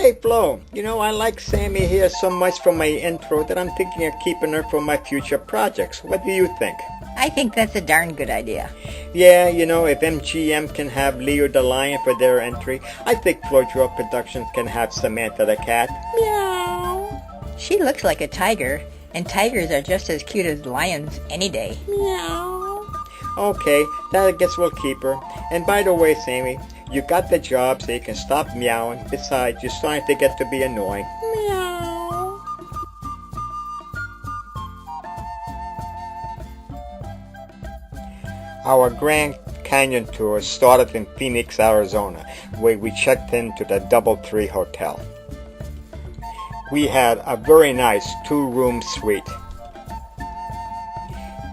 Hey Flo, I like Sammy here so much for my intro that I'm thinking of keeping her for my future projects. What do you think? I think that's a darn good idea. Yeah, if MGM can have Leo the Lion for their entry, I think Flojo Productions can have Samantha the Cat. Meow. She looks like a tiger, and tigers are just as cute as lions any day. Meow. Okay, that I guess we'll keep her. And by the way, Sammy, you got the job so you can stop meowing. Besides, you're starting to get to be annoying. Meow. Our Grand Canyon tour started in Phoenix, Arizona, where we checked into the DoubleTree Hotel. We had a very nice 2-room suite.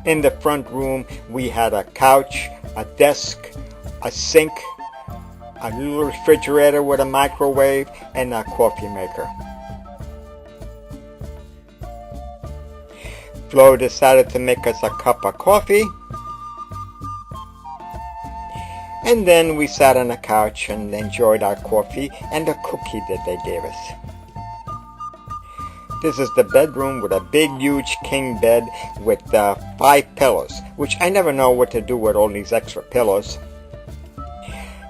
In the front room, we had a couch, a desk, a sink, a little refrigerator with a microwave, and a coffee maker. Flo decided to make us a cup of coffee, and then we sat on the couch and enjoyed our coffee and the cookie that they gave us. This is the bedroom with a big, huge king bed with 5 pillows, which I never know what to do with all these extra pillows.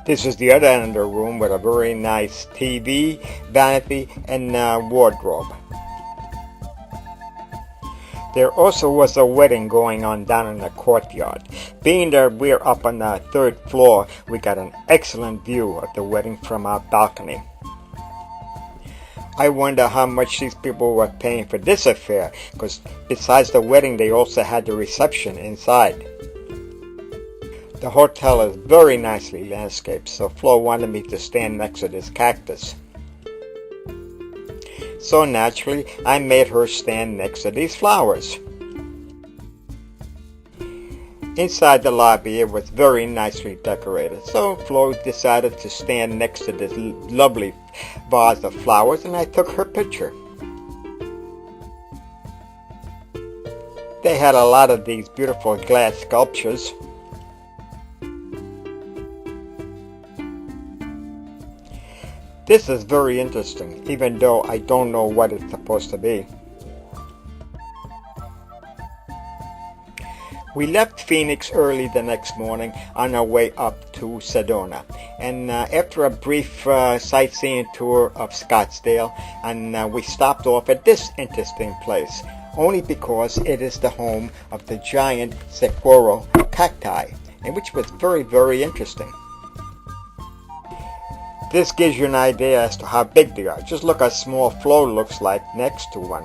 This is the other end of the room with a very nice TV, vanity, and wardrobe. There also was a wedding going on down in the courtyard. Being that we're up on the 3rd floor, we got an excellent view of the wedding from our balcony. I wonder how much these people were paying for this affair, because besides the wedding, they also had the reception inside. The hotel is very nicely landscaped, so Flo wanted me to stand next to this cactus. So naturally, I made her stand next to these flowers. Inside the lobby, it was very nicely decorated, so Flo decided to stand next to this lovely vase of flowers, and I took her picture. They had a lot of these beautiful glass sculptures. This is very interesting, even though I don't know what it's supposed to be. We left Phoenix early the next morning on our way up to Sedona. And after a brief sightseeing tour of Scottsdale, and we stopped off at this interesting place, only because it is the home of the giant saguaro cacti, and which was very, very interesting. This gives you an idea as to how big they are. Just look how small Flo looks like next to one.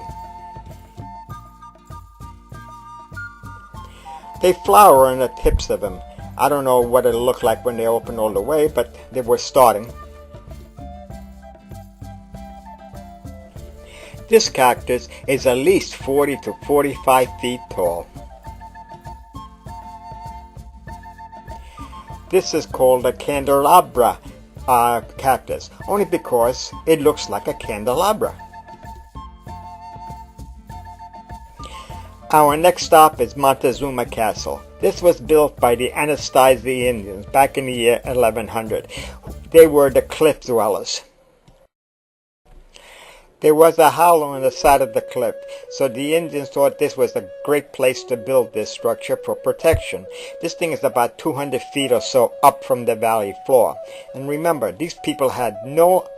They flower on the tips of them. I don't know what it'll look like when they open all the way, but they were starting. This cactus is at least 40 to 45 feet tall. This is called a candelabra cactus, only because it looks like a candelabra. Our next stop is Montezuma Castle. This was built by the Anasazi Indians back in the year 1100. They were the cliff dwellers. There was a hollow on the side of the cliff, so the Indians thought this was a great place to build this structure for protection. This thing is about 200 feet or so up from the valley floor. And remember, these people had no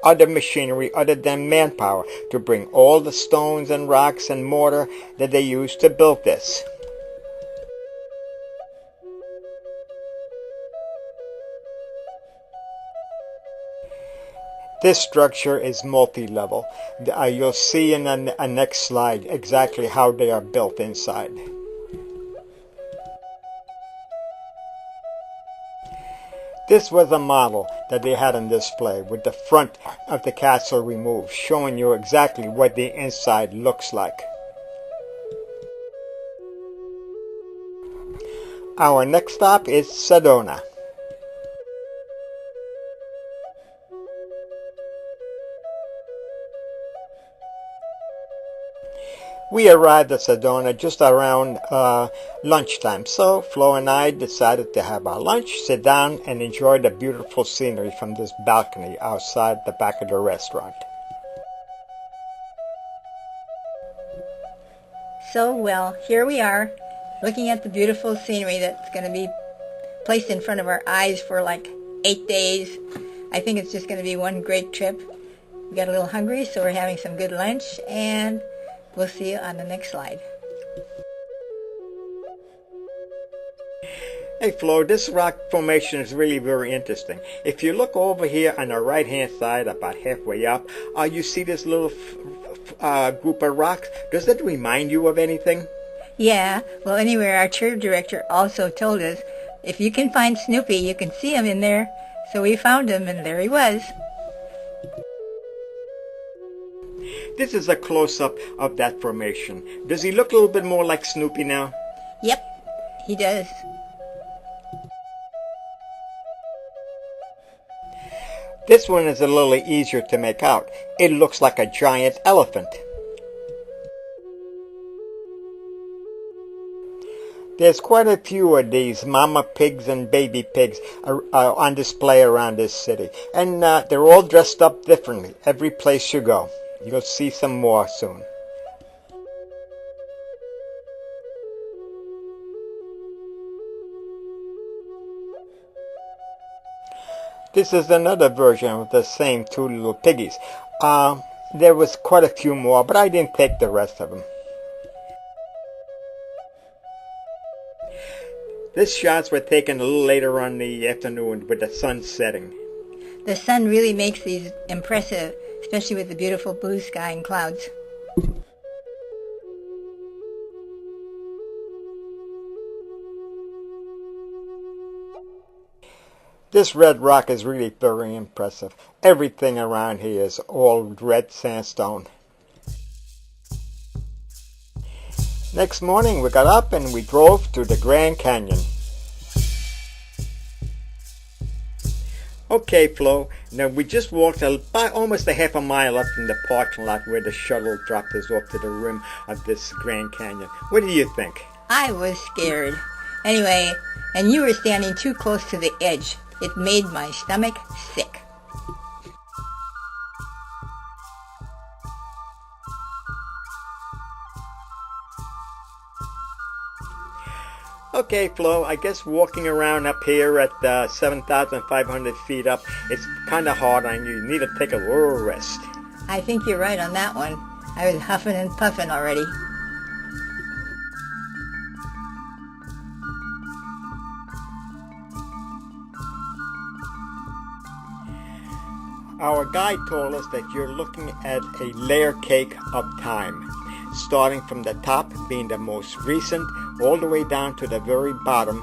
other machinery other than manpower to bring all the stones and rocks and mortar that they used to build this. This structure is multi-level. You'll see in the next slide exactly how they are built inside. This was a model that they had on display with the front of the castle removed, showing you exactly what the inside looks like. Our next stop is Sedona. We arrived at Sedona just around lunchtime, so Flo and I decided to have our lunch, sit down, and enjoy the beautiful scenery from this balcony outside the back of the restaurant. So, well, here we are, looking at the beautiful scenery that's going to be placed in front of our eyes for like 8 days. I think it's just going to be one great trip. We got a little hungry, so we're having some good lunch, and we'll see you on the next slide. Hey Flo, this rock formation is really very interesting. If you look over here on the right hand side, about halfway up, you see this little group of rocks. Does that remind you of anything? Yeah, well, anyway, our tour director also told us if you can find Snoopy, you can see him in there. So we found him, and there he was. This is a close-up of that formation. Does he look a little bit more like Snoopy now? Yep, he does. This one is a little easier to make out. It looks like a giant elephant. There's quite a few of these mama pigs and baby pigs on display around this city. And they're all dressed up differently every place you go. You'll see some more soon. This is another version of the same two little piggies. There was quite a few more, but I didn't take the rest of them. These shots were taken a little later on in the afternoon with the sun setting. The sun really makes these impressive, especially with the beautiful blue sky and clouds. This red rock is really very impressive. Everything around here is all red sandstone. Next morning we got up and we drove to the Grand Canyon. Okay, Flo, now we just walked about almost a half a mile up from the parking lot where the shuttle dropped us off to the rim of this Grand Canyon. What do you think? I was scared. Anyway, and you were standing too close to the edge. It made my stomach sick. Okay, Flo, I guess walking around up here at 7,500 feet up, it's kind of hard on you. You need to take a little rest. I think you're right on that one. I was huffing and puffing already. Our guide told us that you're looking at a layer cake of time, starting from the top being the most recent, all the way down to the very bottom,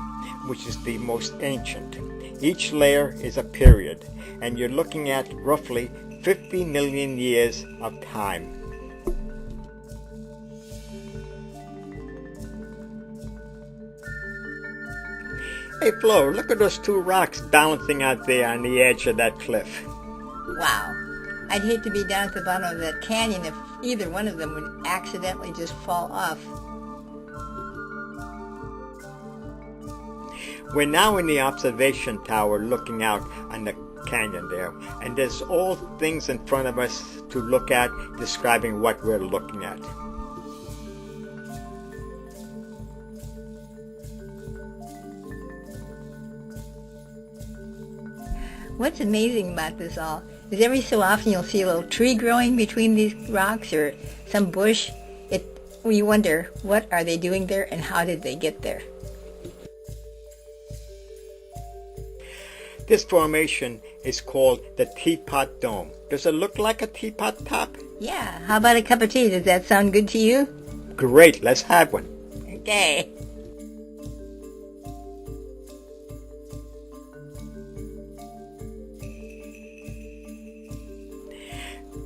which is the most ancient. Each layer is a period, and you're looking at roughly 50 million years of time. Hey Flo, look at those two rocks balancing out there on the edge of that cliff. Wow. I'd hate to be down at the bottom of that canyon if either one of them would accidentally just fall off. We're now in the observation tower looking out on the canyon there, and there's all things in front of us to look at, describing what we're looking at. What's amazing about this all is every so often you'll see a little tree growing between these rocks or some bush. We wonder, what are they doing there and how did they get there? This formation is called the Teapot Dome. Does it look like a teapot top? Yeah, how about a cup of tea? Does that sound good to you? Great, let's have one. Okay.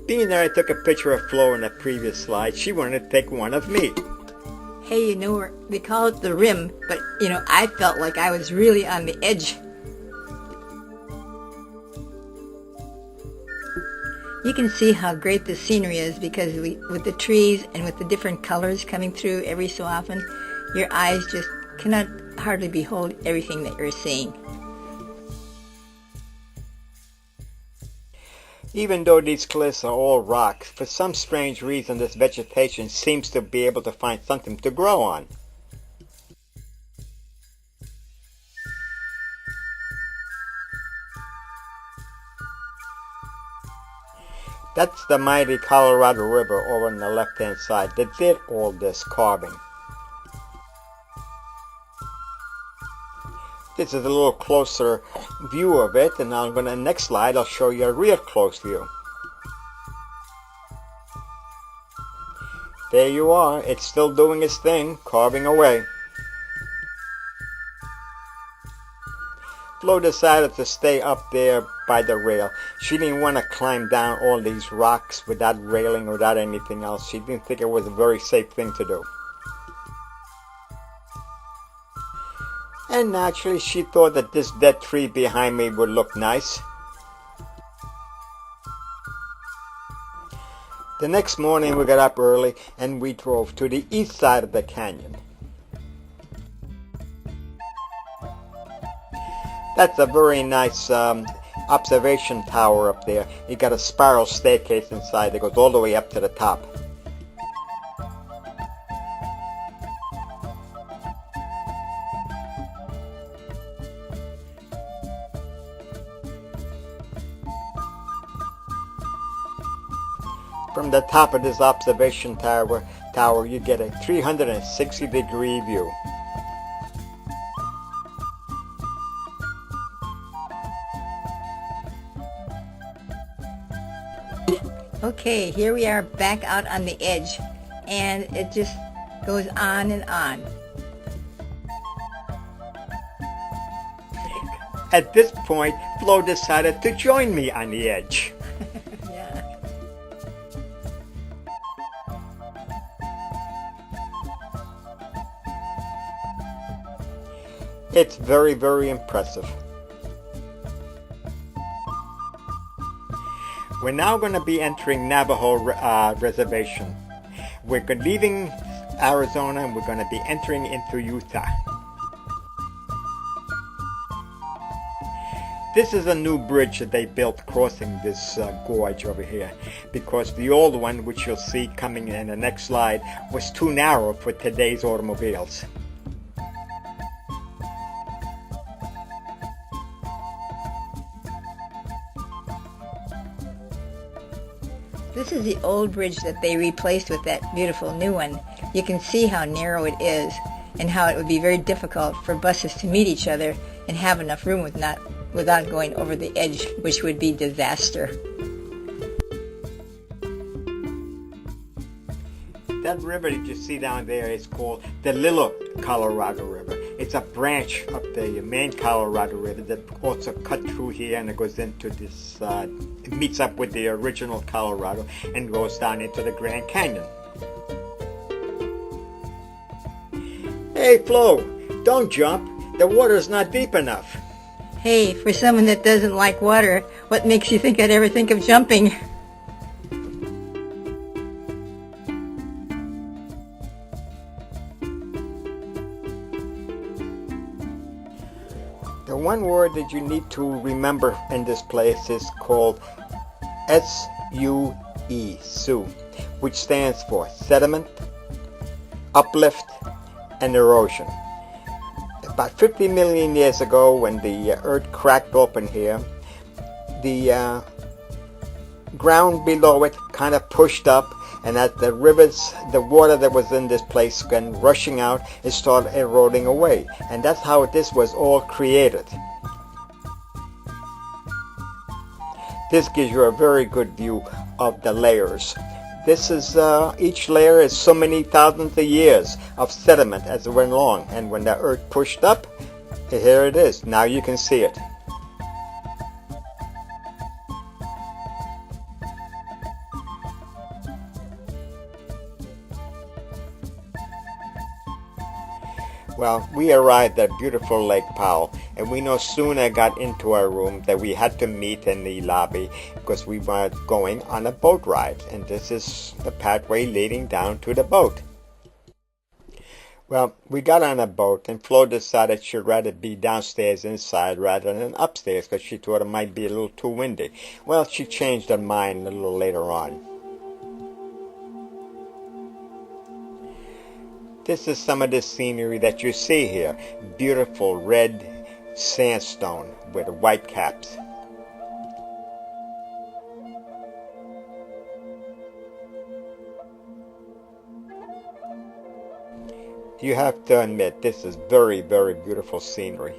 Being there, I took a picture of Flo in the previous slide. She wanted to take one of me. Hey, they call it the rim, but, I felt like I was really on the edge. You can see how great the scenery is because with the trees and with the different colors coming through every so often, your eyes just cannot hardly behold everything that you're seeing. Even though these cliffs are all rock, for some strange reason this vegetation seems to be able to find something to grow on. That's the mighty Colorado River over on the left-hand side that did all this carving. This is a little closer view of it, and I'm going to next slide I'll show you a real close view. There you are, it's still doing its thing, carving away. Flo decided to stay up there by the rail. She didn't want to climb down all these rocks without railing or without anything else. She didn't think it was a very safe thing to do. And naturally she thought that this dead tree behind me would look nice. The next morning we got up early and we drove to the east side of the canyon. That's a very nice observation tower up there. You got a spiral staircase inside that goes all the way up to the top. From the top of this observation tower you get a 360-degree view. Okay, here we are back out on the edge, and it just goes on and on. At this point, Flo decided to join me on the edge. Yeah. It's very, very impressive. We're now going to be entering Navajo Reservation. We're leaving Arizona and we're going to be entering into Utah. This is a new bridge that they built crossing this gorge over here, because the old one, which you'll see coming in the next slide, was too narrow for today's automobiles. This is the old bridge that they replaced with that beautiful new one. You can see how narrow it is and how it would be very difficult for buses to meet each other and have enough room without going over the edge, which would be disaster. That river that you see down there is called the Little Colorado River. It's a branch of the main Colorado River that also cut through here and it goes into this, it meets up with the original Colorado and goes down into the Grand Canyon. Hey Flo, don't jump. The water's not deep enough. Hey, for someone that doesn't like water, what makes you think I'd ever think of jumping? The one word that you need to remember in this place is called S-U-E, Sioux, which stands for sediment, uplift, and erosion. About 50 million years ago, when the earth cracked open here, the ground below it kind of pushed up, and as the water that was in this place began rushing out, it started eroding away. And that's how this was all created. This gives you a very good view of the layers. This is, each layer is so many thousands of years of sediment as it went along. And when the earth pushed up, here it is. Now you can see it. Well, we arrived at beautiful Lake Powell, and we no sooner got into our room that we had to meet in the lobby because we were going on a boat ride, and this is the pathway leading down to the boat. Well, we got on a boat, and Flo decided she'd rather be downstairs inside rather than upstairs because she thought it might be a little too windy. Well, she changed her mind a little later on. This is some of the scenery that you see here. Beautiful red sandstone with white caps. You have to admit, this is very, very beautiful scenery.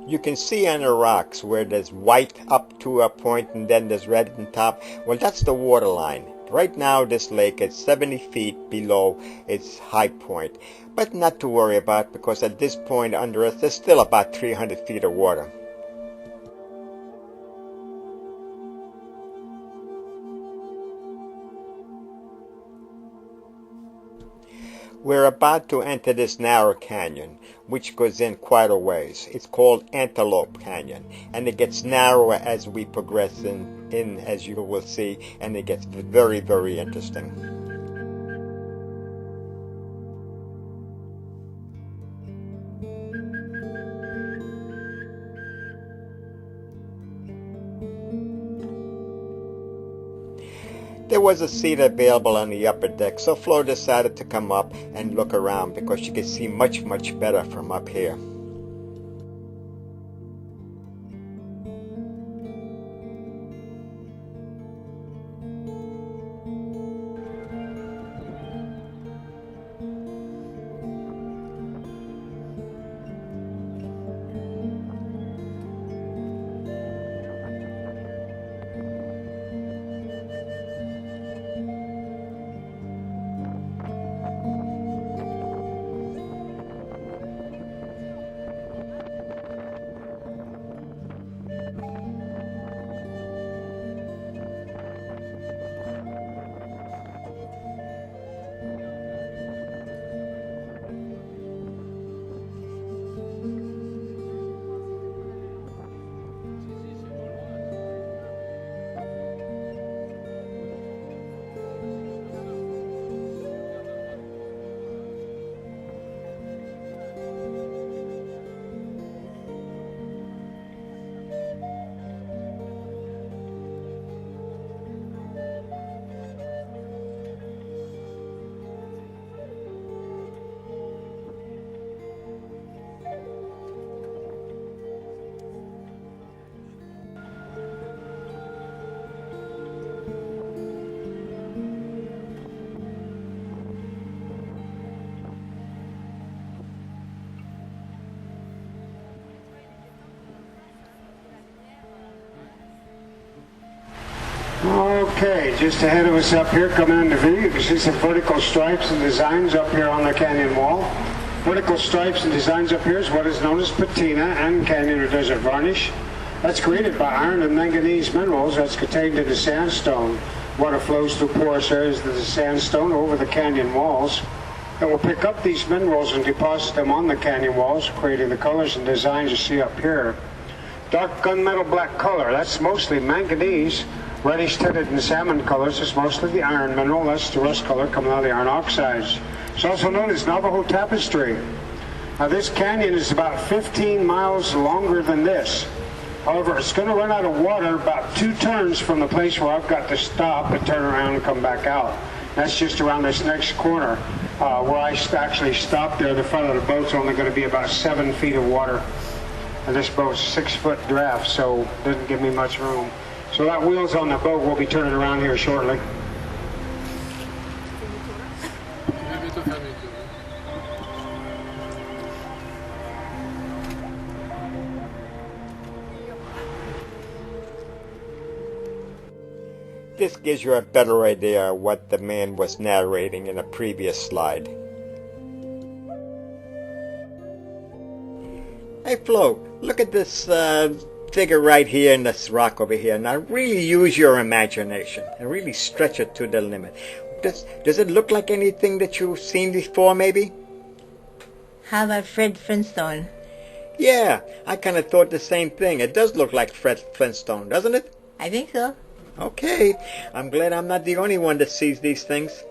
You can see on the rocks where there's white up to a point and then there's red on top. Well, that's the water line. Right now this lake is 70 feet below its high point, but not to worry about because at this point under us there's still about 300 feet of water. We're about to enter this narrow canyon, which goes in quite a ways. It's called Antelope Canyon, and it gets narrower as we progress in as you will see, and it gets very, very interesting. There was a seat available on the upper deck, so Flo decided to come up and look around because she could see much, much better from up here. Okay, just ahead of us up here, coming into view, you can see some vertical stripes and designs up here on the canyon wall. Vertical stripes and designs up here is what is known as patina and canyon or desert varnish. That's created by iron and manganese minerals that's contained in the sandstone. Water flows through porous areas of the sandstone over the canyon walls. It will pick up these minerals and deposit them on the canyon walls, creating the colors and designs you see up here. Dark gunmetal black color, that's mostly manganese. Reddish tinted and salmon colors is mostly the iron mineral. That's the rust color coming out of the iron oxides. It's also known as Navajo tapestry. Now this canyon is about 15 miles longer than this. However, it's going to run out of water about 2 turns from the place where I've got to stop and turn around and come back out. That's just around this next corner where I actually stopped there. The front of the boat's only going to be about 7 feet of water. And this boat's 6-foot draft, so it doesn't give me much room. So that wheel's on the boat. We'll be turning around here shortly. This gives you a better idea of what the man was narrating in a previous slide. Hey Flo, look at this figure right here in this rock over here. Now really use your imagination and really stretch it to the limit. Does it look like anything that you've seen before, maybe? How about Fred Flintstone? Yeah, I kind of thought the same thing. It does look like Fred Flintstone, doesn't it? I think so. Okay, I'm glad I'm not the only one that sees these things.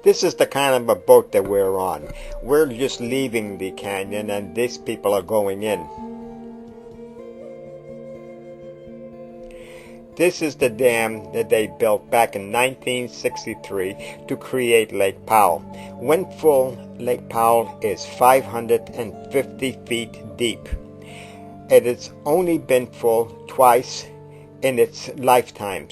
This is the kind of a boat that we're on. We're just leaving the canyon and these people are going in. This is the dam that they built back in 1963 to create Lake Powell. When full, Lake Powell is 550 feet deep. It has only been full twice in its lifetime.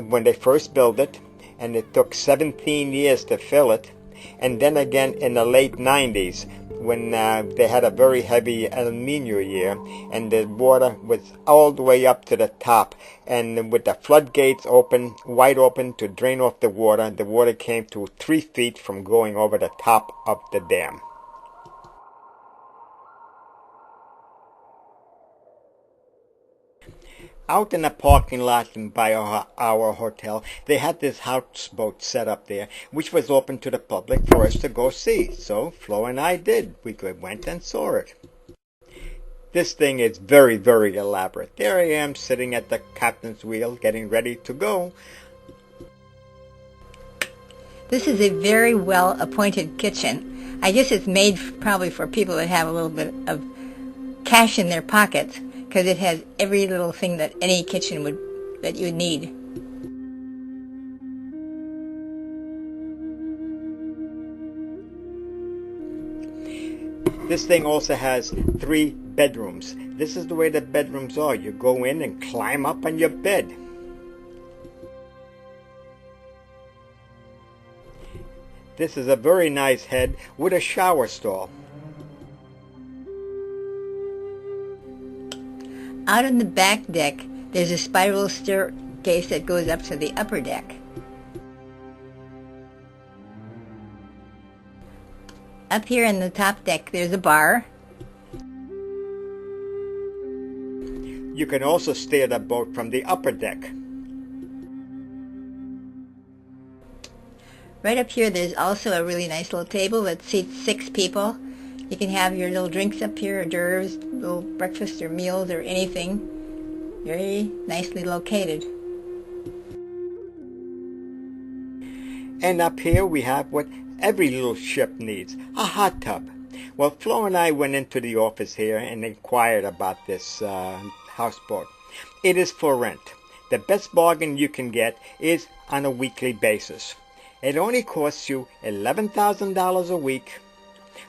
When they first built it, and it took 17 years to fill it, and then again in the late 90s when they had a very heavy El Nino year and the water was all the way up to the top, and with the floodgates open, wide open to drain off the water came to 3 feet from going over the top of the dam. Out in the parking lot by our hotel, they had this houseboat set up there, which was open to the public for us to go see. So Flo and I did. We went and saw it. This thing is very, very elaborate. There I am sitting at the captain's wheel, getting ready to go. This is a very well-appointed kitchen. I guess it's made probably for people that have a little bit of cash in their pockets, because it has every little thing that any kitchen that you would need. This thing also has 3 bedrooms. This is the way the bedrooms are. You go in and climb up on your bed. This is a very nice head with a shower stall. Out on the back deck, there's a spiral staircase that goes up to the upper deck. Up here on the top deck, there's a bar. You can also steer the boat from the upper deck. Right up here, there's also a really nice little table that seats 6 people. You can have your little drinks up here, hors d'oeuvres, little breakfast or meals or anything. Very nicely located. And up here we have what every little ship needs, a hot tub. Well, Flo and I went into the office here and inquired about this houseboat. It is for rent. The best bargain you can get is on a weekly basis. It only costs you $11,000 a week,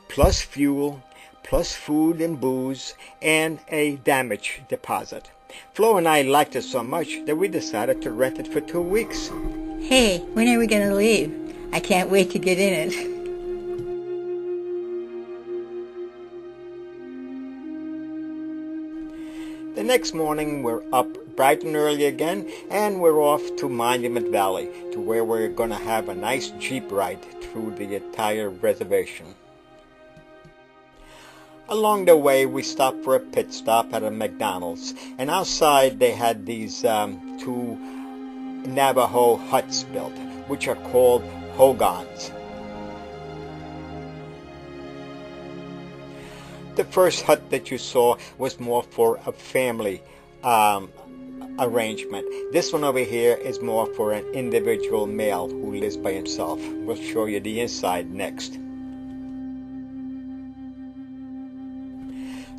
plus fuel, plus food and booze, and a damage deposit. Flo and I liked it so much that we decided to rent it for 2 weeks. Hey, when are we going to leave? I can't wait to get in it. The next morning we're up bright and early again, and we're off to Monument Valley, to where we're going to have a nice Jeep ride through the entire reservation. Along the way, we stopped for a pit stop at a McDonald's, and outside they had these 2 Navajo huts built, which are called hogans. The first hut that you saw was more for a family arrangement. This one over here is more for an individual male who lives by himself. We'll show you the inside next.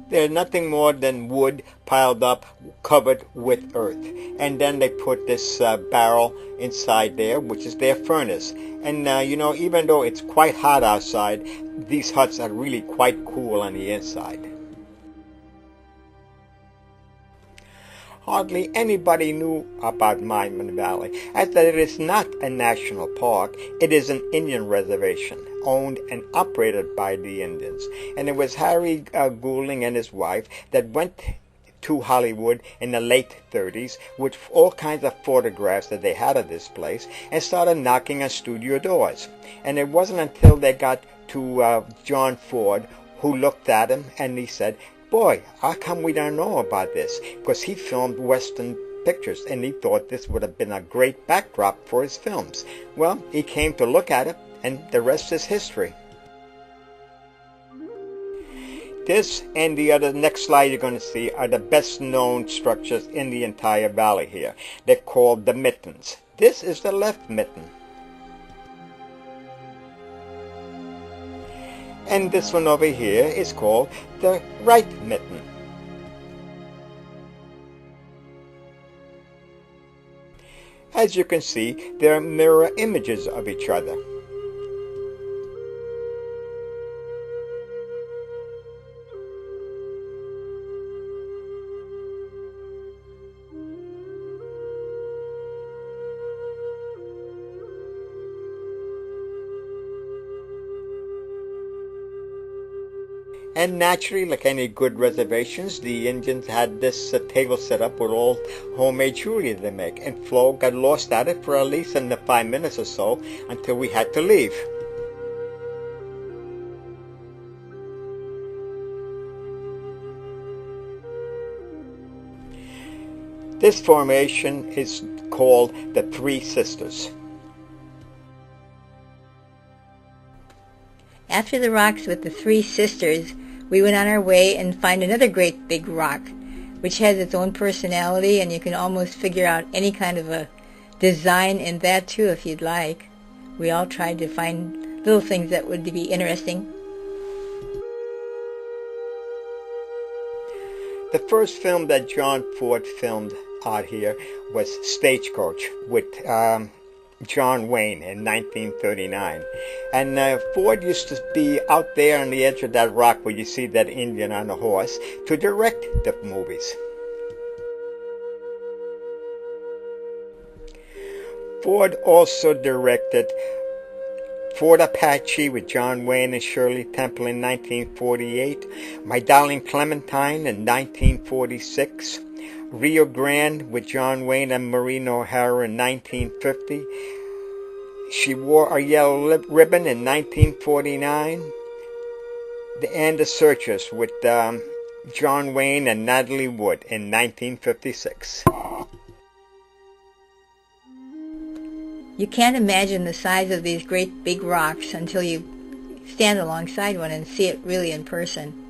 They're nothing more than wood piled up, covered with earth. And then they put this barrel inside there, which is their furnace. And you know, even though it's quite hot outside, these huts are really quite cool on the inside. Hardly anybody knew about Monument Valley, as that it is not a national park. It is an Indian reservation, owned and operated by the Indians. And it was Harry Goulding and his wife that went to Hollywood in the late 30s with all kinds of photographs that they had of this place, and started knocking on studio doors. And it wasn't until they got to John Ford, who looked at him and he said, "Boy, how come we don't know about this?" Because he filmed Western pictures, and he thought this would have been a great backdrop for his films. Well, he came to look at it, and the rest is history. This and the other next slide you're going to see are the best known structures in the entire valley here. They're called the mittens. This is the left mitten. And this one over here is called the right mitten. As you can see, they're mirror images of each other. And naturally, like any good reservations, the Indians had this table set up with all homemade jewelry they make. And Flo got lost at it for at least in the 5 minutes or so until we had to leave. This formation is called the Three Sisters. After the rocks with the Three Sisters, we went on our way and find another great big rock, which has its own personality, and you can almost figure out any kind of a design in that too if you'd like. We all tried to find little things that would be interesting. The first film that John Ford filmed out here was Stagecoach with John Wayne in 1939. And Ford used to be out there on the edge of that rock where you see that Indian on a horse to direct the movies. Ford also directed Fort Apache with John Wayne and Shirley Temple in 1948, My Darling Clementine in 1946, Rio Grande with John Wayne and Maureen O'Hara in 1950. She Wore a Yellow Ribbon in 1949. And The Searchers with John Wayne and Natalie Wood in 1956. You can't imagine the size of these great big rocks until you stand alongside one and see it really in person.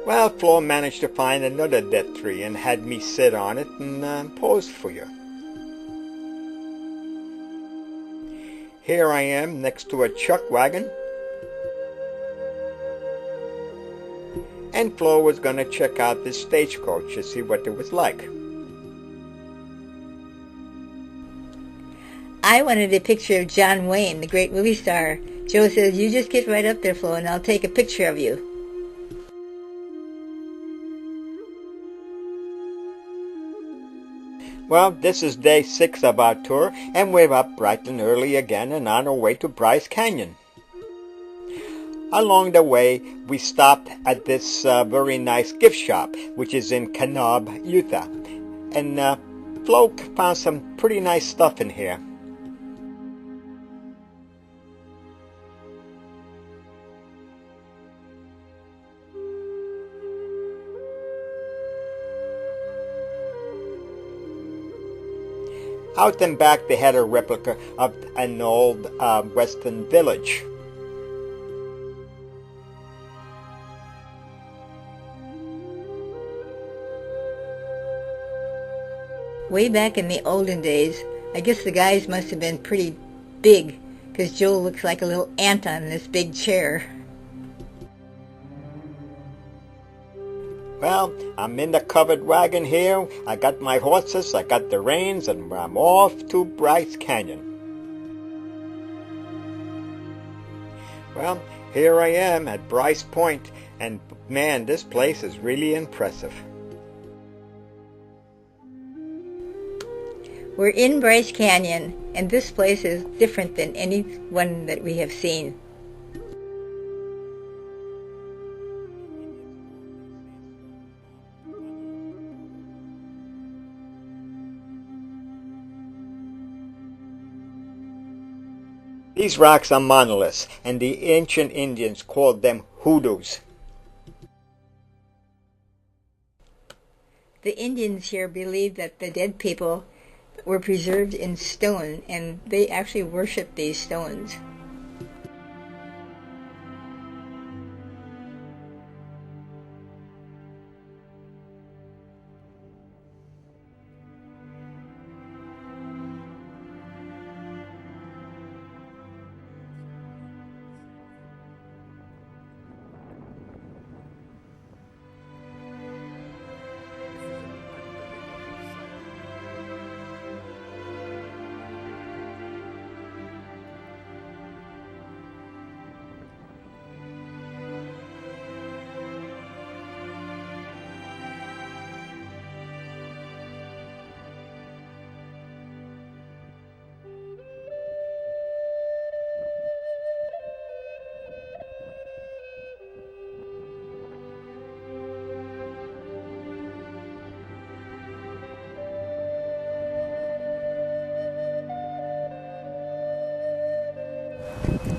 Well, Flo managed to find another dead tree and had me sit on it and pose for you. Here I am next to a chuck wagon. And Flo was going to check out this stagecoach to see what it was like. I wanted a picture of John Wayne, the great movie star. Joe says, you just get right up there, Flo, and I'll take a picture of you. Well, this is day 6 of our tour, and we're up bright and early again and on our way to Bryce Canyon. Along the way, we stopped at this very nice gift shop, which is in Kanab, Utah. And Flo found some pretty nice stuff in here. Out and back, they had a replica of an old Western village. Way back in the olden days, I guess the guys must have been pretty big, because Joe looks like a little ant on this big chair. Well, I'm in the covered wagon here. I got my horses, I got the reins, and I'm off to Bryce Canyon. Well, here I am at Bryce Point, and man, this place is really impressive. We're in Bryce Canyon, and this place is different than any one that we have seen. These rocks are monoliths, and the ancient Indians called them hoodoos. The Indians here believed that the dead people were preserved in stone, and they actually worshiped these stones.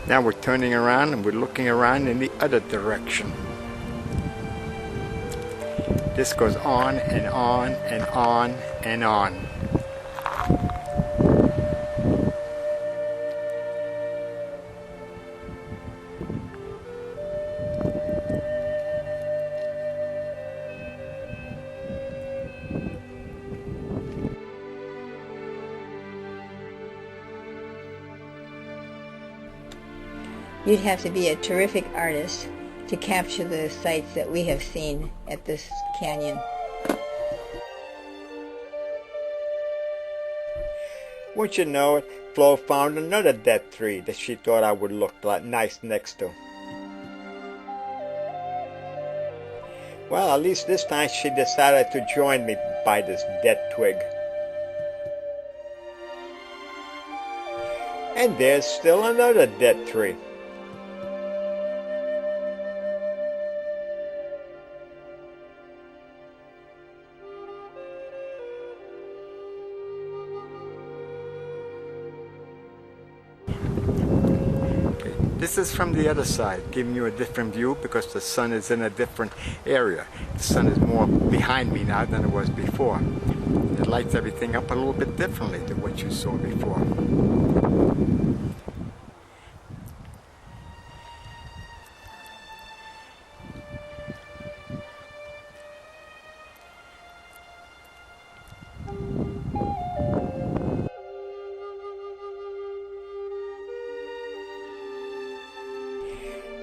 Now we're turning around and we're looking around in the other direction. This goes on and on and on and on. You'd have to be a terrific artist to capture the sights that we have seen at this canyon. Wouldn't you know it, Flo found another dead tree that she thought I would look nice next to. Well, at least this time she decided to join me by this dead twig. And there's still another dead tree. This is from the other side, giving you a different view because the sun is in a different area. The sun is more behind me now than it was before. It lights everything up a little bit differently than what you saw before.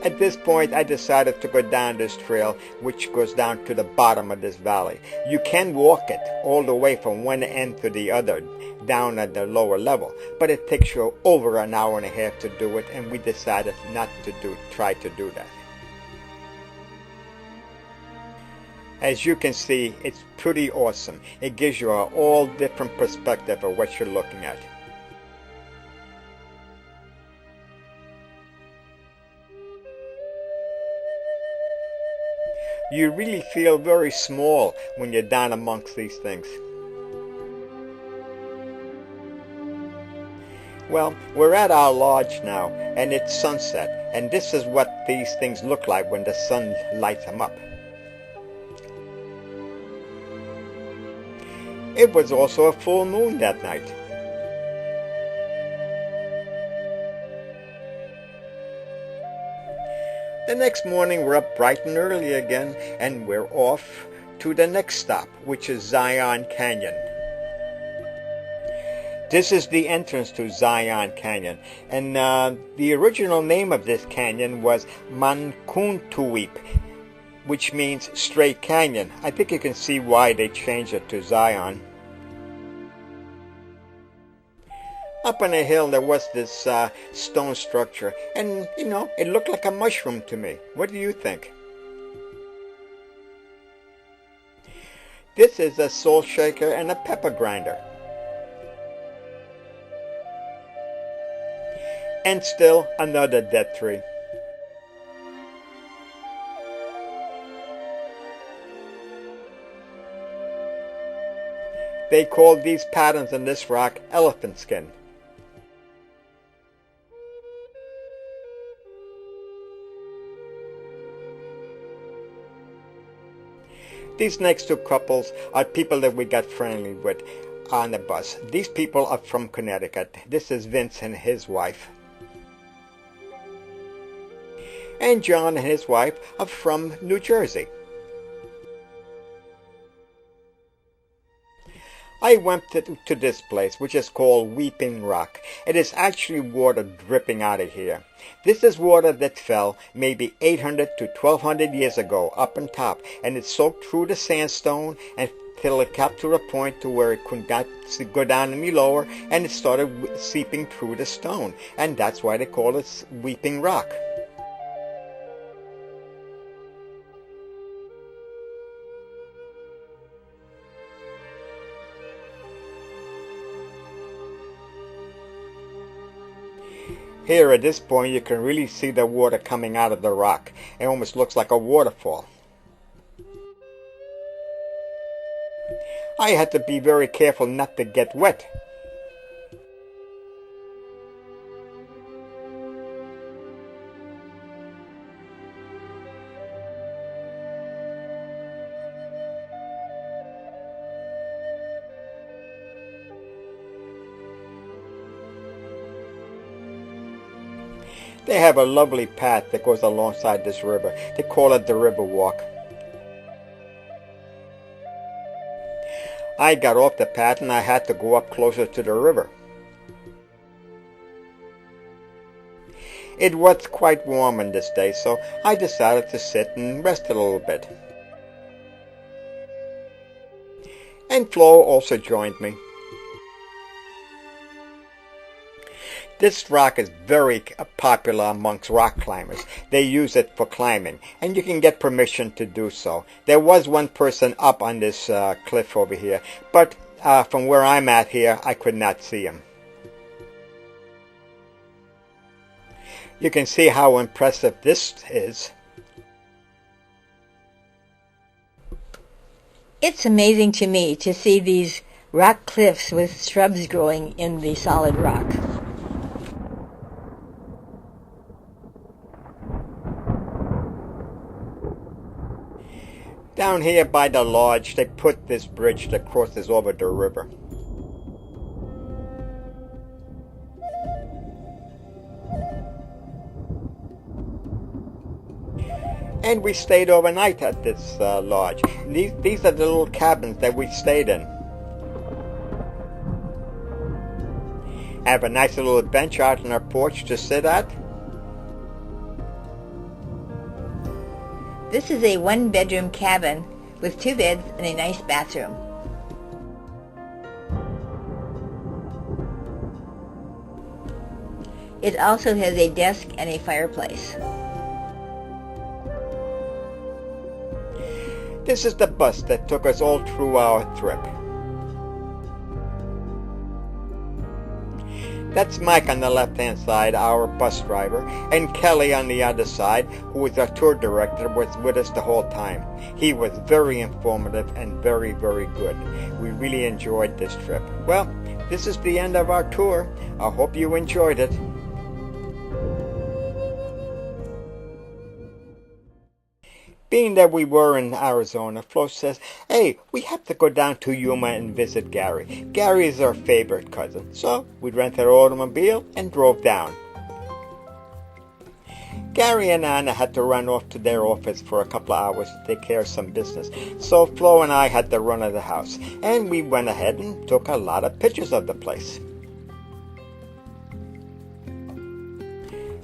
At this point, I decided to go down this trail, which goes down to the bottom of this valley. You can walk it all the way from one end to the other, down at the lower level, but it takes you over an hour and a half to do it, and we decided not to try to do that. As you can see, it's pretty awesome. It gives you an all different perspective of what you're looking at. You really feel very small when you're down amongst these things. Well, we're at our lodge now, and it's sunset, and this is what these things look like when the sun lights them up. It was also a full moon that night. The next morning we're up bright and early again, and we're off to the next stop, which is Zion Canyon. This is the entrance to Zion Canyon, and the original name of this canyon was Mankuntuweap, which means straight canyon. I think you can see why they changed it to Zion. Up on a hill there was this stone structure, and you know, it looked like a mushroom to me. What do you think? This is a salt shaker and a pepper grinder. And still another dead tree. They called these patterns in this rock elephant skin. These next two couples are people that we got friendly with on the bus. These people are from Connecticut. This is Vince and his wife. And John and his wife are from New Jersey. I went to this place, which is called Weeping Rock. It is actually water dripping out of here. This is water that fell maybe 800 to 1200 years ago up on top, and it soaked through the sandstone until it got to a point to where it could not go down any lower, and it started seeping through the stone, and that's why they call it Weeping Rock. Here at this point you can really see the water coming out of the rock. It almost looks like a waterfall. I had to be very careful not to get wet. They have a lovely path that goes alongside this river. They call it the River Walk. I got off the path and I had to go up closer to the river. It was quite warm on this day, so I decided to sit and rest a little bit. And Flo also joined me. This rock is very popular amongst rock climbers. They use it for climbing, and you can get permission to do so. There was one person up on this cliff over here, but from where I'm at here, I could not see him. You can see how impressive this is. It's amazing to me to see these rock cliffs with shrubs growing in the solid rock. Down here by the lodge, they put this bridge that crosses over the river. And we stayed overnight at this lodge. These are the little cabins that we stayed in. I have a nice little bench out on our porch to sit at. This is a one-bedroom cabin with 2 beds and a nice bathroom. It also has a desk and a fireplace. This is the bus that took us all through our trip. That's Mike on the left-hand side, our bus driver, and Kelly on the other side, who was our tour director, was with us the whole time. He was very informative and very, very good. We really enjoyed this trip. Well, this is the end of our tour. I hope you enjoyed it. Being that we were in Arizona, Flo says, hey, we have to go down to Yuma and visit Gary. Gary is our favorite cousin. So we rented our automobile and drove down. Gary and Anna had to run off to their office for a couple of hours to take care of some business. So Flo and I had the run of the house. And we went ahead and took a lot of pictures of the place.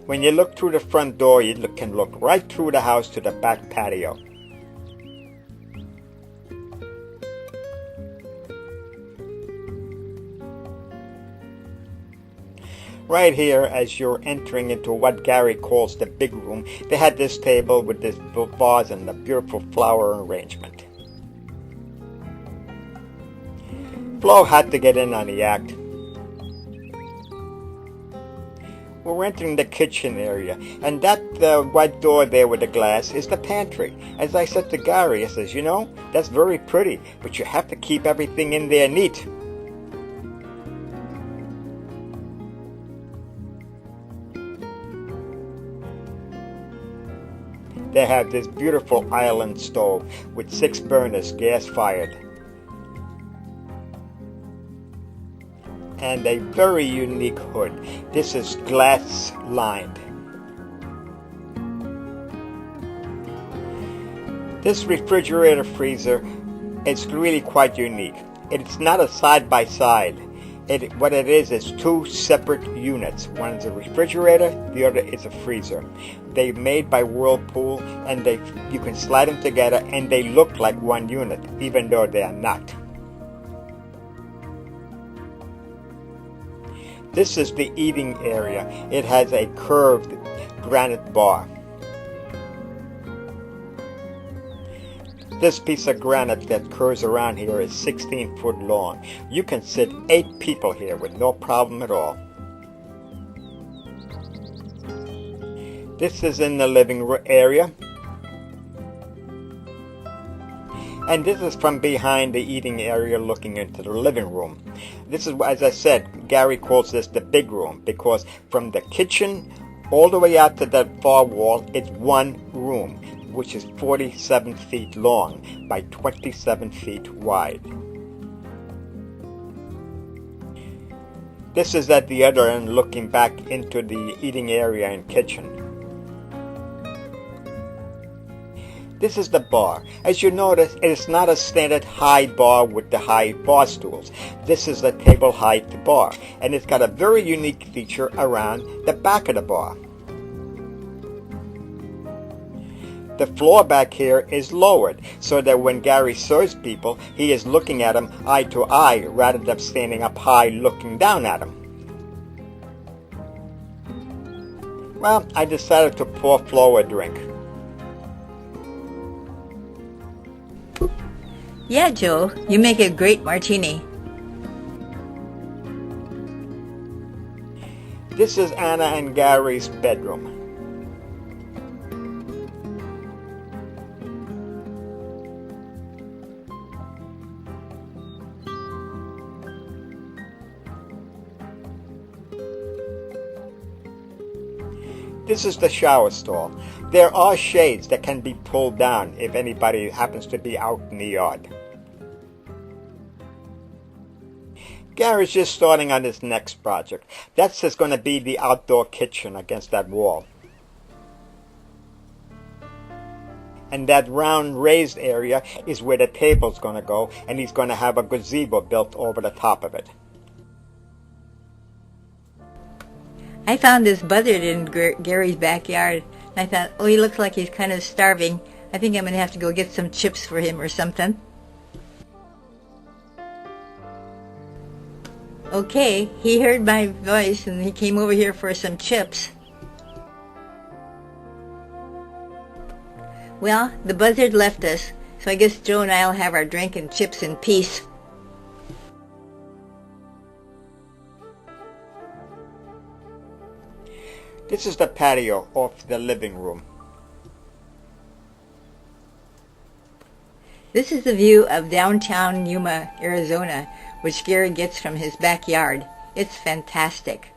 When you look through the front door, you can look right through the house to the back patio. Right here, as you're entering into what Gary calls the big room, they had this table with this vase and the beautiful flower arrangement. Flo had to get in on the act. We're entering the kitchen area, and that white door there with the glass is the pantry. As I said to Gary, I says, you know, that's very pretty, but you have to keep everything in there neat. They have this beautiful island stove with 6 burners, gas fired. And a very unique hood. This is glass lined. This refrigerator freezer is really quite unique. It's not a side-by-side. What it is 2 separate units. One is a refrigerator, the other is a freezer. They're made by Whirlpool, and you can slide them together and they look like one unit, even though they are not. This is the eating area. It has a curved granite bar. This piece of granite that curves around here is 16 foot long. You can sit 8 people here with no problem at all. This is in the living room area. And this is from behind the eating area looking into the living room. This is, as I said, Gary calls this the big room because from the kitchen all the way out to that far wall, it's one room, which is 47 feet long by 27 feet wide. This is at the other end looking back into the eating area and kitchen. This is the bar. As you notice, it is not a standard high bar with the high bar stools. This is a table height bar, and it's got a very unique feature around the back of the bar. The floor back here is lowered so that when Gary serves people, he is looking at them eye to eye rather than standing up high looking down at them. Well, I decided to pour Flo a drink. Yeah, Joe, you make a great martini. This is Anna and Gary's bedroom. This is the shower stall. There are shades that can be pulled down if anybody happens to be out in the yard. Gary's just starting on his next project. That's just going to be the outdoor kitchen against that wall. And that round raised area is where the table's going to go, and he's going to have a gazebo built over the top of it. I found this buzzard in Gary's backyard. I thought, oh, he looks like he's kind of starving. I think I'm going to have to go get some chips for him or something. Okay, he heard my voice and he came over here for some chips. Well, the buzzard left us, so I guess Joe and I will have our drink and chips in peace. This is the patio off the living room. This is the view of downtown Yuma, Arizona, which Gary gets from his backyard. It's fantastic.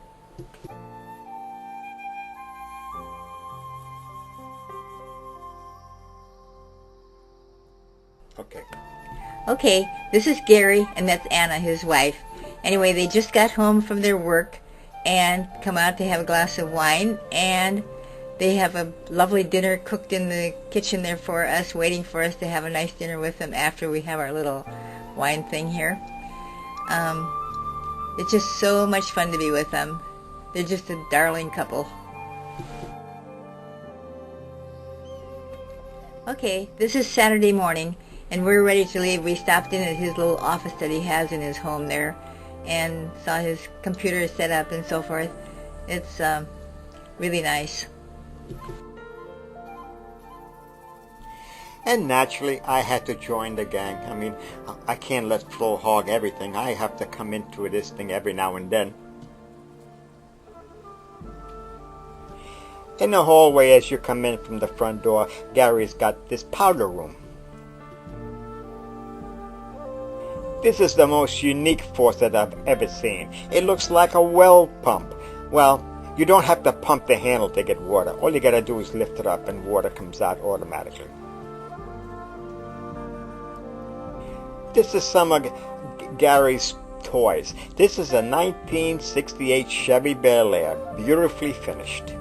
Okay, this is Gary, and that's Anna, his wife. Anyway, they just got home from their work and come out to have a glass of wine, and they have a lovely dinner cooked in the kitchen there for us, waiting for us to have a nice dinner with them after we have our little wine thing here. It's just so much fun to be with them. They're just a darling couple. Okay, this is Saturday morning, and we're ready to leave. We stopped in at his little office that he has in his home there, and saw his computer set up and so forth. It's really nice. And naturally, I had to join the gang. I mean, I can't let Flo hog everything. I have to come into this thing every now and then. In the hallway, as you come in from the front door, Gary's got this powder room. This is the most unique faucet I've ever seen. It looks like a well pump. Well, You don't have to pump the handle to get water. All you gotta do is lift it up and water comes out automatically. This is some of Gary's toys. This is a 1968 Chevy Bel Air, beautifully finished.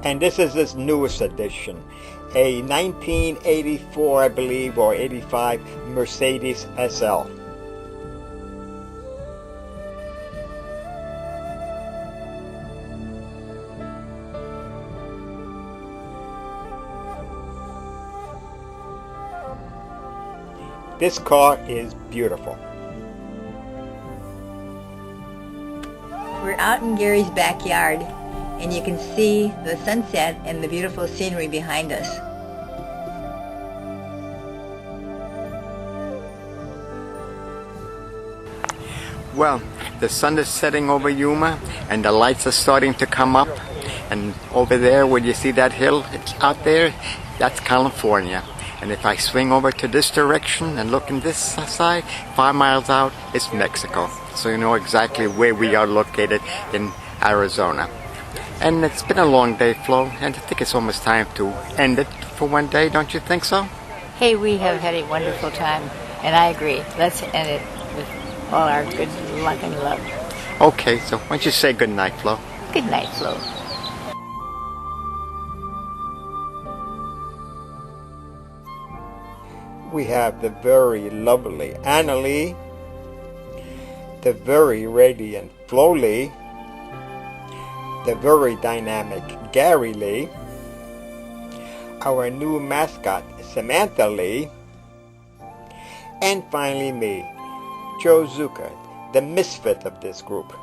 And this is his newest edition, a 1984, I believe, or 85 Mercedes SL. This car is beautiful. We're out in Gary's backyard, and you can see the sunset and the beautiful scenery behind us. Well, the sun is setting over Yuma and the lights are starting to come up, and over there where you see that hill, it's out there, that's California. And if I swing over to this direction and look in this side, 5 miles out, it's Mexico. So you know exactly where we are located in Arizona. And it's been a long day, Flo, and I think it's almost time to end it for one day, don't you think so? Hey, we have had a wonderful time, and I agree. Let's end it with all our good luck and love. Okay, so why don't you say good night, Flo? Good night, Flo. We have the very lovely Anna Lee, the very radiant Flo Lee, the very dynamic Gary Lee, our new mascot Samantha Lee, and finally me, Joe Zucker, the misfit of this group.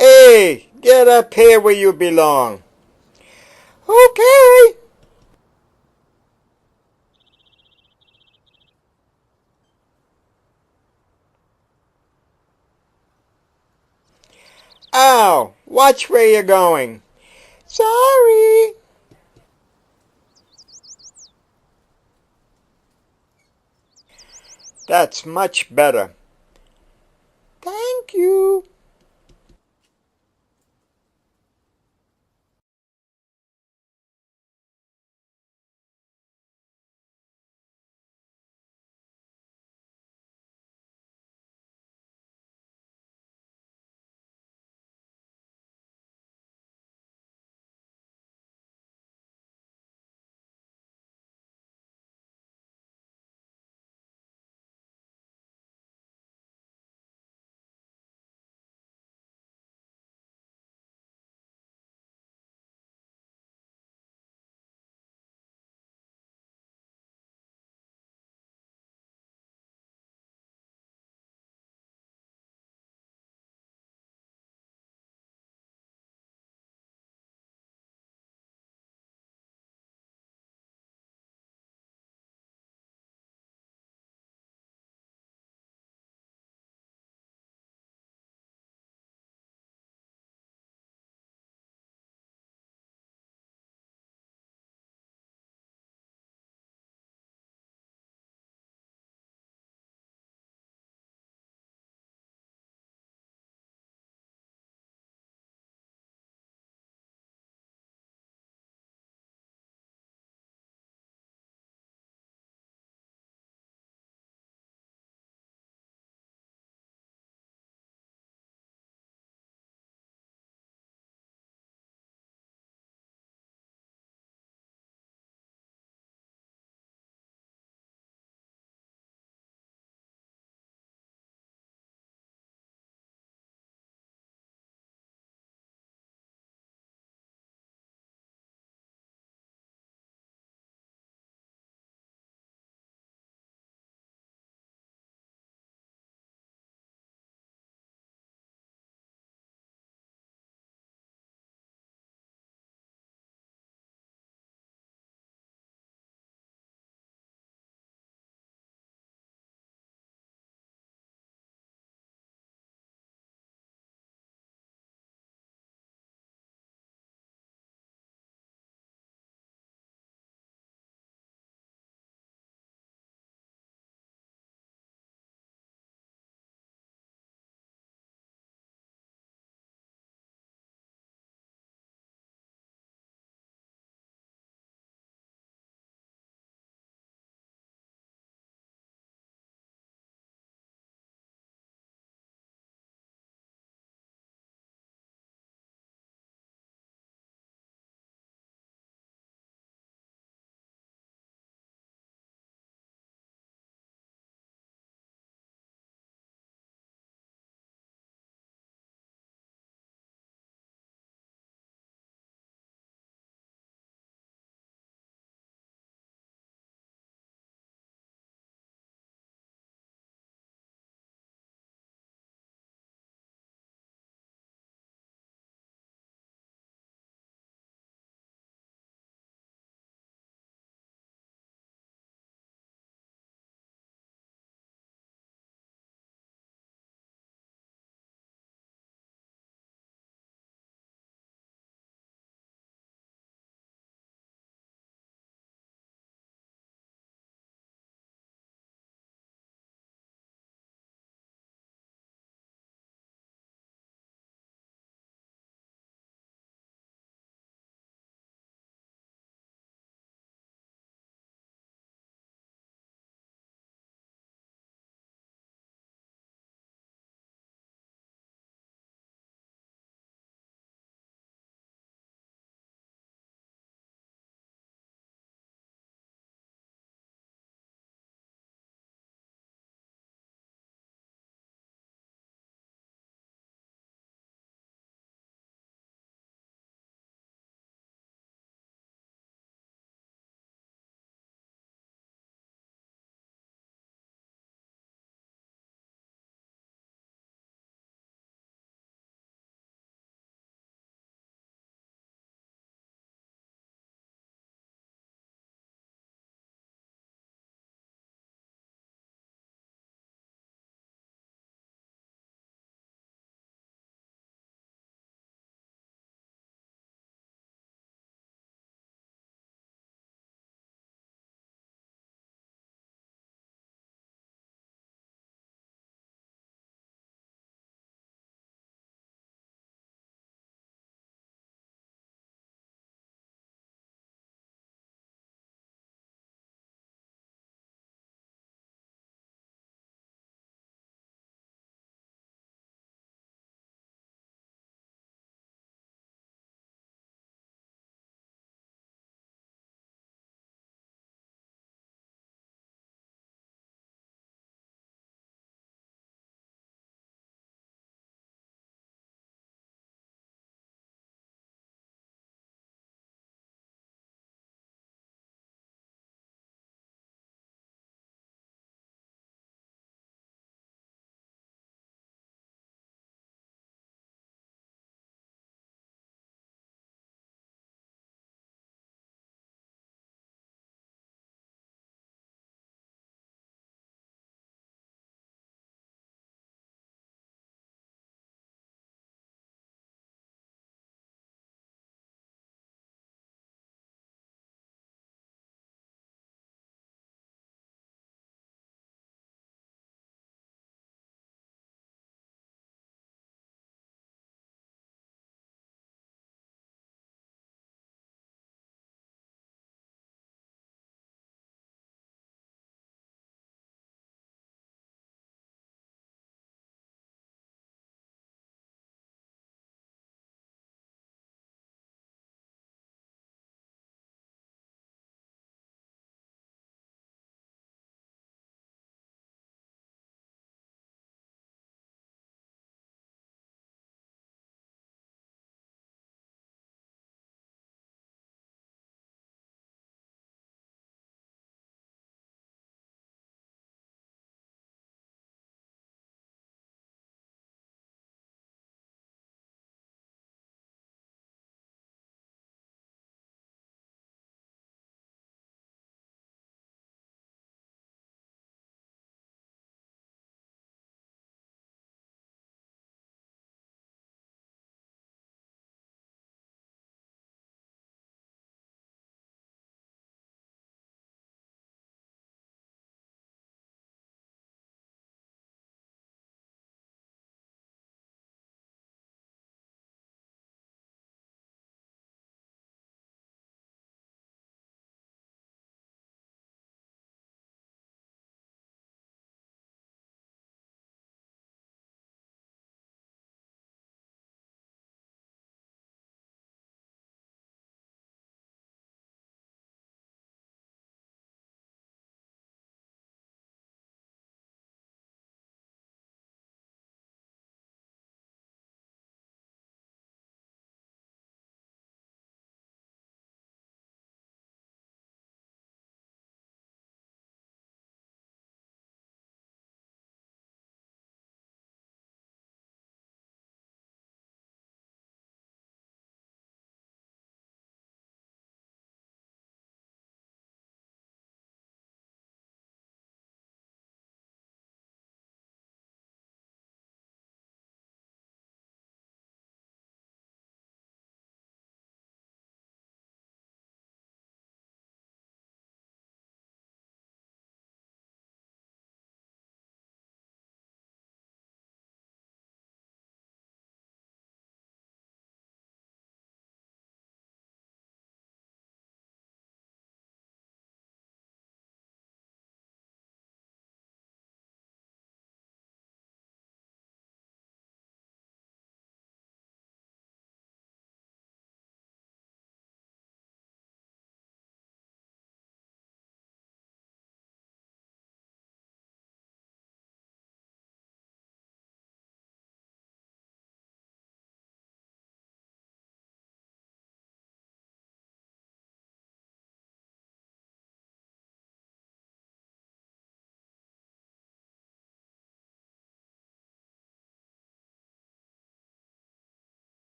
Hey, get up here where you belong. Okay. Ow, watch where you're going. Sorry. That's much better. Thank you.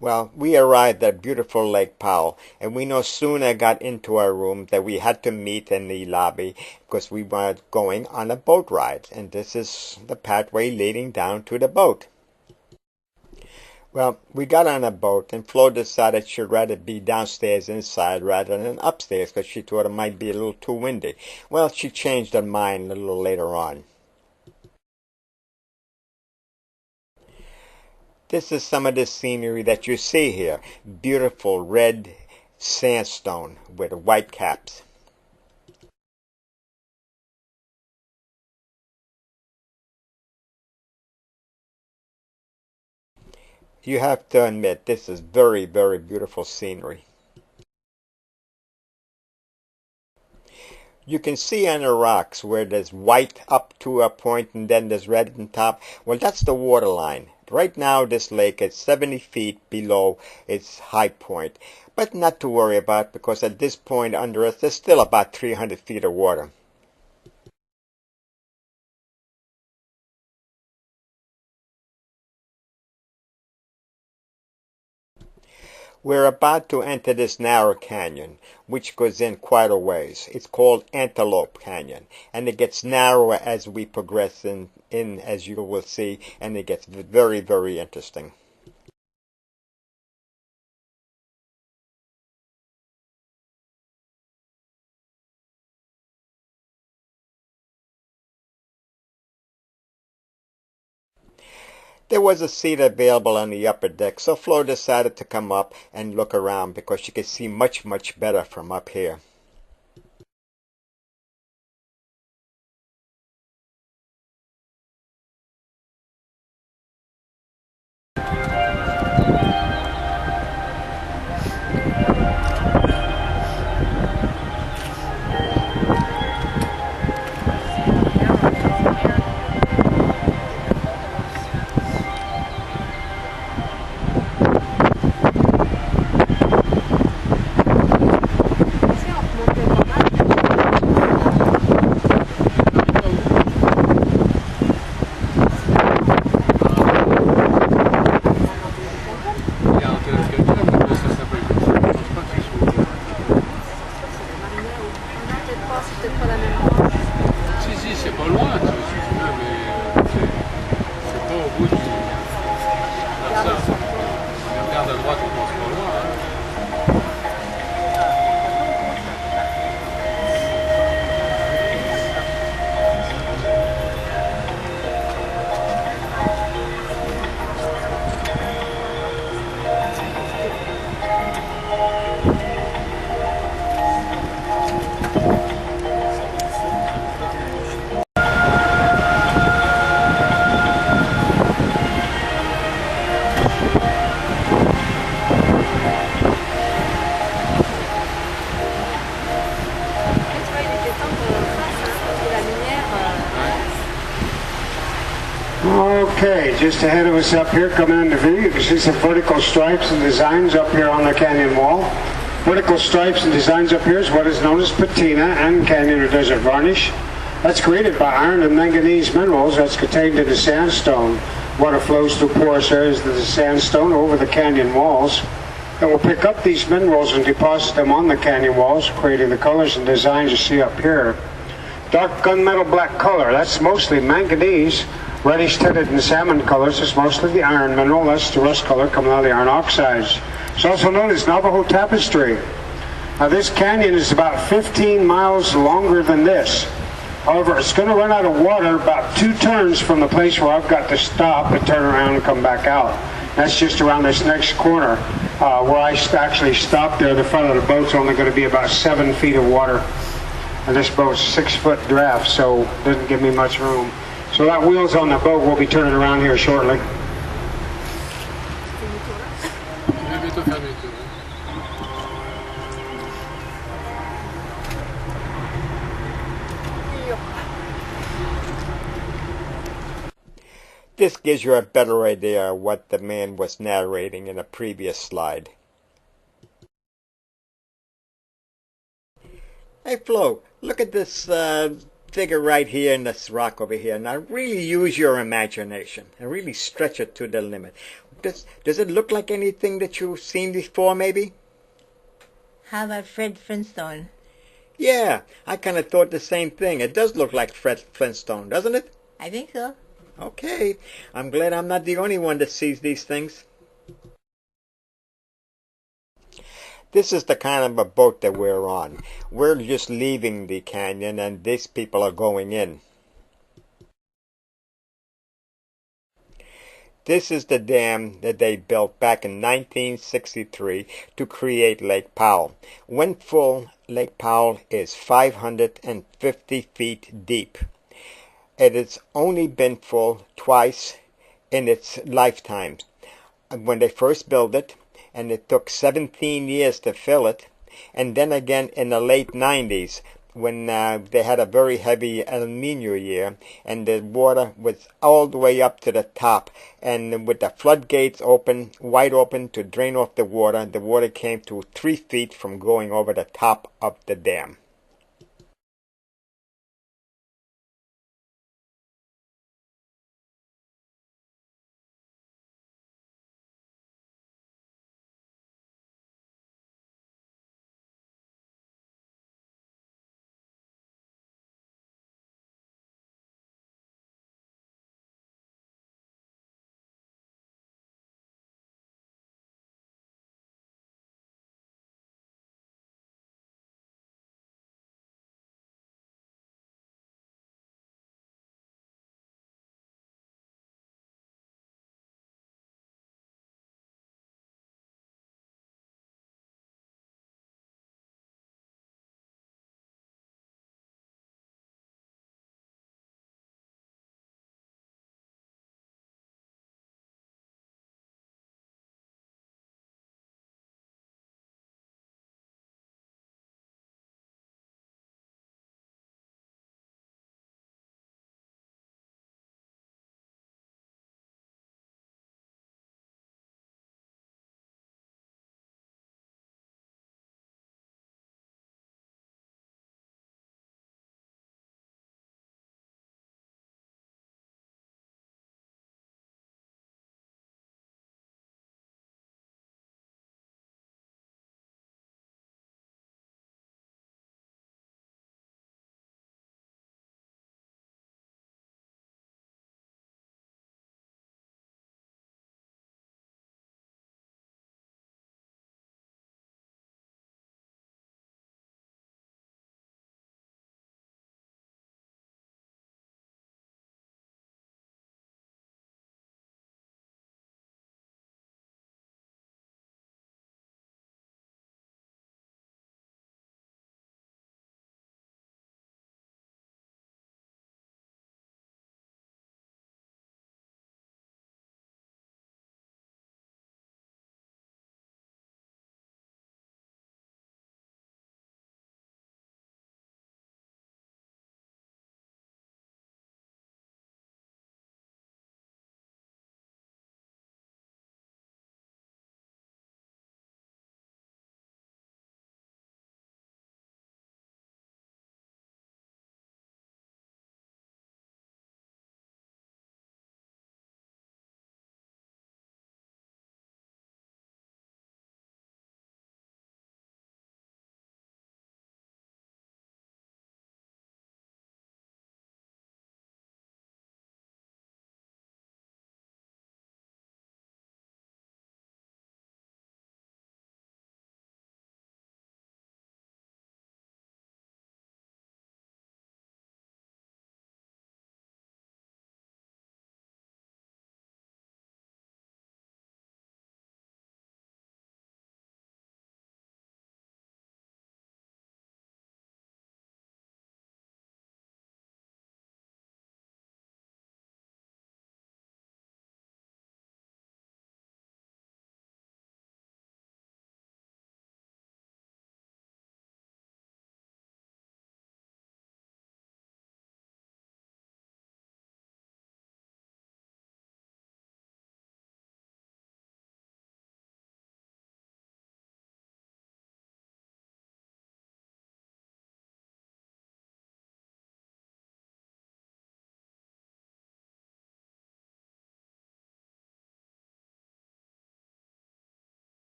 Well, we arrived at beautiful Lake Powell, and we no sooner got into our room that we had to meet in the lobby because we were going on a boat ride, and this is the pathway leading down to the boat. Well, we got on a boat, and Flo decided she'd rather be downstairs inside rather than upstairs because she thought it might be a little too windy. Well, she changed her mind a little later on. This is some of the scenery that you see here. Beautiful red sandstone with white caps. You have to admit, this is very, very beautiful scenery. You can see on the rocks where there's white up to a point and then there's red on top. Well, that's the water line. Right now, this lake is 70 feet below its high point. But not to worry about because at this point under us, there's still about 300 feet of water. We're about to enter this narrow canyon, which goes in quite a ways. It's called Antelope Canyon, and it gets narrower as we progress in as you will see, and it gets very, very interesting. There was a seat available on the upper deck, so Flo decided to come up and look around because she could see much, much better from up here. Okay, just ahead of us up here, coming into view, you can see some vertical stripes and designs up here on the canyon wall. Vertical stripes and designs up here is what is known as patina and canyon or desert varnish. That's created by iron and manganese minerals that's contained in the sandstone. Water flows through porous areas of the sandstone over the canyon walls. It will pick up these minerals and deposit them on the canyon walls, creating the colors and designs you see up here. Dark gunmetal black color, that's mostly manganese. Reddish tinted and salmon colors is mostly the iron mineral. That's the rust color coming out of the iron oxides. It's also known as Navajo tapestry. Now this canyon is about 15 miles longer than this. However, it's going to run out of water about 2 turns from the place where I've got to stop and turn around and come back out. That's just around this next corner where I actually stopped there. The front of the boat's only going to be about 7 feet of water. And this boat's 6-foot draft, so it doesn't give me much room. So that wheels on the boat will be turning around here shortly. This gives you a better idea of what the man was narrating in a previous slide. Hey Flo, look at this figure right here in this rock over here. Now really use your imagination and really stretch it to the limit. Does it look like anything that you've seen before, maybe? How about Fred Flintstone? Yeah, I kind of thought the same thing. It does look like Fred Flintstone, doesn't it? I think so. Okay, I'm glad I'm not the only one that sees these things. This is the kind of a boat that we're on. We're just leaving the canyon and these people are going in. This is the dam that they built back in 1963 to create Lake Powell. When full, Lake Powell is 550 feet deep. It has only been full twice in its lifetime. When they first built it, and it took 17 years to fill it, and then again in the late 90s when they had a very heavy El Nino year and the water was all the way up to the top, and with the floodgates open, wide open to drain off the water came to 3 feet from going over the top of the dam.